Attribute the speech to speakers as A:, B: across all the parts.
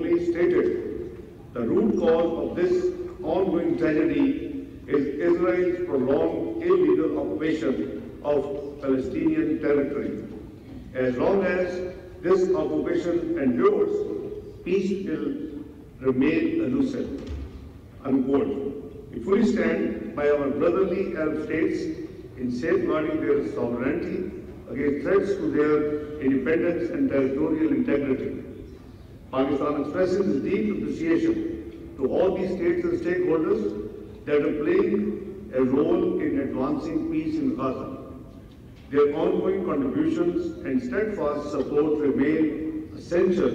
A: wrongly stated, the root cause of this ongoing tragedy is Israel's prolonged illegal occupation of Palestinian territory. As long as this occupation endures, peace will remain elusive. Unquote. We fully stand by our brotherly Arab states in safeguarding their sovereignty against threats to their independence and territorial integrity. Pakistan expresses its deep appreciation to all these states and stakeholders that are playing a role in advancing peace in Gaza. Their ongoing contributions and steadfast support remain essential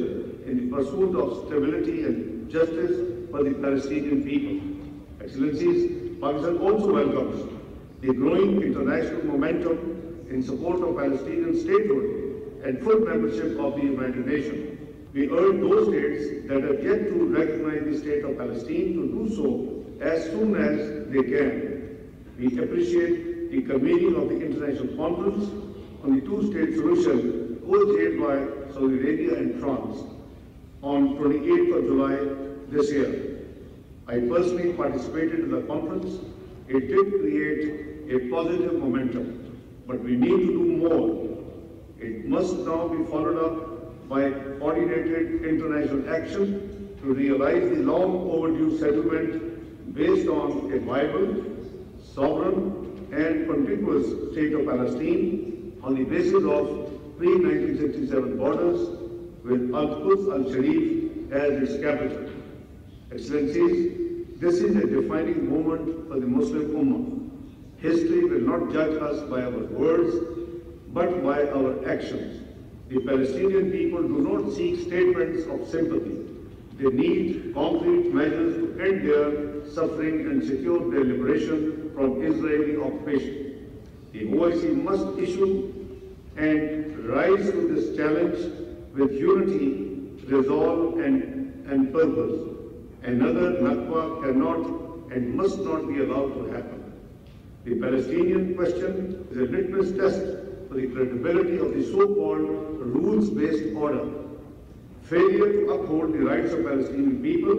A: in the pursuit of stability and justice for the Palestinian people. Excellencies, Pakistan also welcomes the growing international momentum in support of Palestinian statehood and full membership of the United Nations. We urge those states that have yet to recognize the state of Palestine to do so as soon as they can. We appreciate the convening of the International Conference on the two-state solution co-chaired by Saudi Arabia and France on 28th of July this year. I personally participated in the conference. It did create a positive momentum, but we need to do more. It must now be followed up by coordinated international action to realize the long overdue settlement based on a viable, sovereign and contiguous state of Palestine on the basis of pre-1967 borders with Al-Quds al-Sharif as its capital. Excellencies, this is a defining moment for the Muslim Ummah. History will not judge us by our words, but by our actions. The Palestinian people do not seek statements of sympathy. They need concrete measures to end their suffering and secure their liberation from Israeli occupation. The OIC must issue and rise to this challenge with unity, resolve and purpose. Another Nakba cannot and must not be allowed to happen. The Palestinian question is a litmus test for the credibility of the so-called rules-based order. Failure to uphold the rights of Palestinian people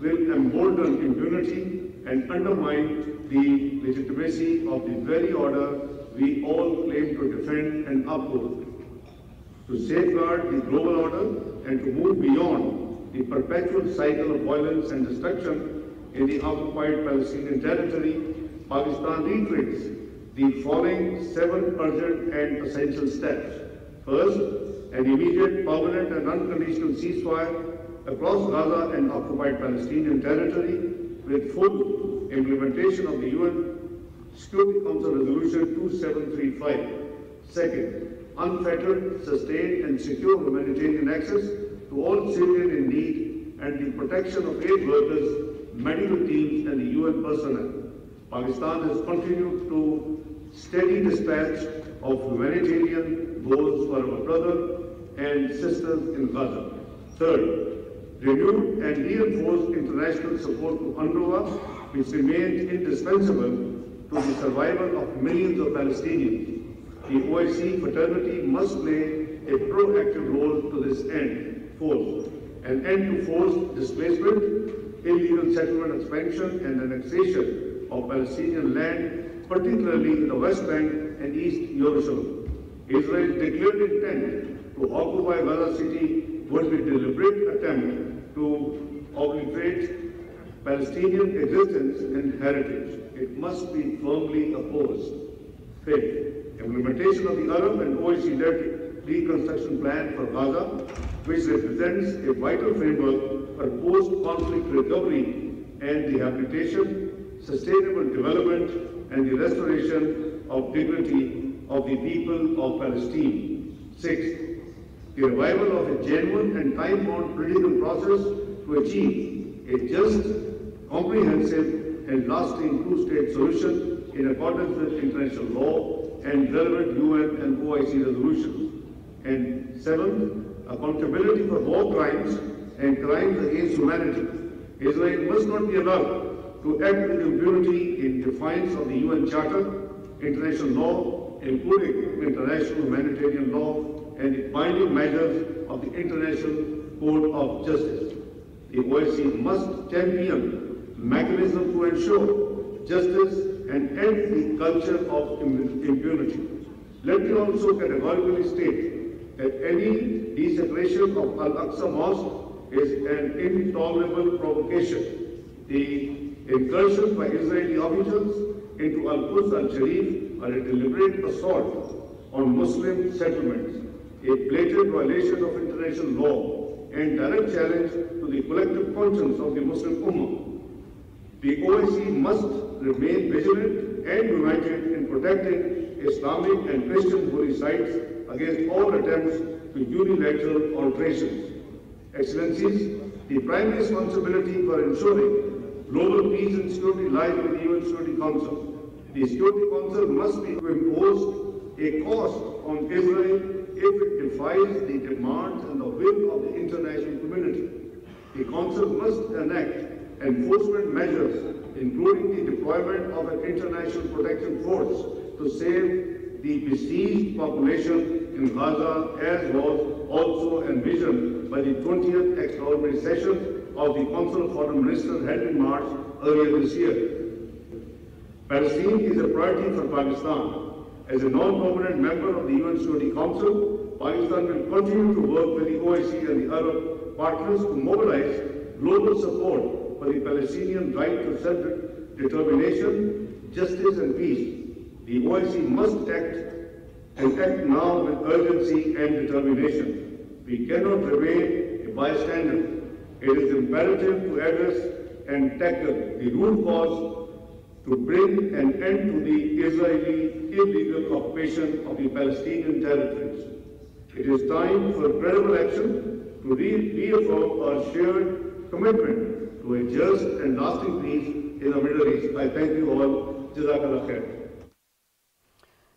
A: will embolden impunity and undermine the legitimacy of the very order we all claim to defend and uphold. To safeguard the global order and to move beyond the perpetual cycle of violence and destruction in the occupied Palestinian territory, Pakistan reiterates the following 7 urgent and essential steps. First, an immediate, permanent and unconditional ceasefire across Gaza and occupied Palestinian territory with full implementation of the UN Security Council Resolution 2735. Second, unfettered, sustained and secure humanitarian access to all civilians in need and the protection of aid workers, medical teams and the UN personnel. Pakistan has continued to steady dispatch of humanitarian goals for our brothers and sisters in Gaza. Third, renewed and reinforced international support to UNRWA, which remains indispensable to the survival of millions of Palestinians. The OIC fraternity must play a proactive role to this end. Fourth, an end to forced displacement, illegal settlement expansion and annexation of Palestinian land, particularly in the West Bank and East Jerusalem. Israel's declared intent to occupy Gaza City would be a deliberate attempt to obliterate Palestinian existence and heritage. It must be firmly opposed. Fifth, implementation of the Arab and OIC-led reconstruction plan for Gaza, which represents a vital framework for post-conflict recovery and rehabilitation, sustainable development, and the restoration of dignity of the people of Palestine. Sixth, the revival of a genuine and time-bound political process to achieve a just, comprehensive, and lasting two-state solution in accordance with international law and relevant UN and OIC resolutions. And seventh, accountability for war crimes and crimes against humanity. Israel must not be allowed to act with impunity in defiance of the UN Charter, international law, including international humanitarian law, and the binding measures of the International Court of Justice. The OIC must champion mechanisms to ensure justice and end the culture of impunity. Let me also categorically state that any desecration of Al-Aqsa Mosque is an intolerable provocation. The incursions by Israeli officials into Al-Quds al-Sharif are a deliberate assault on Muslim settlements, a blatant violation of international law, and direct challenge to the collective conscience of the Muslim Ummah. The OIC must remain vigilant and united in protecting Islamic and Christian holy sites against all attempts to unilateral alterations. Excellencies, the primary responsibility for ensuring global peace and security lies with the UN Security Council. The Security Council must be to impose a cost on Israel if it defies the demands and the will of the international community. The Council must enact enforcement measures, including the deployment of an international protection force to save the besieged population in Gaza, as was also envisioned by the 20th extraordinary session of the Council of Foreign Ministers held in March earlier this year. Palestine is a priority for Pakistan. As a non-permanent member of the UN Security Council, Pakistan will continue to work with the OIC and the Arab partners to mobilize global support for the Palestinian right to self-determination, justice and peace. The OIC must act now with urgency and determination. We cannot remain a bystander. It is imperative to address and tackle the root cause to bring an end to the Israeli illegal occupation of the Palestinian territories. It is time for credible action to reaffirm our shared commitment to a just and lasting peace in the Middle East. I thank you all. Jazakallah khair.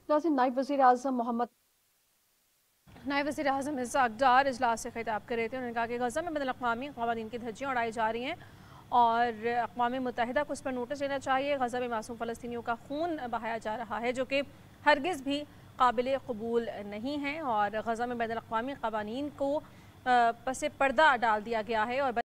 B: नाज़रीन, नायब वज़ीर आज़म इशाक़ डार इजलास से खिताब कर रहे थे। उन्होंने कहा कि गज़ा में बैनुल-अक़वामी क़वानीन की धज्जियाँ उड़ाई जा रही हैं और अक़वाम मुत्तहिदा को उस पर नोटिस देना चाहिए। गज़ा में मासूम फ़लस्तीनियों का खून बहाया जा रहा है जो कि हरगिज़ भी काबिल कबूल नहीं है और गज़ा में बैनुल-अक़वामी क़वानीन को पसे पर्दा डाल दिया गया है और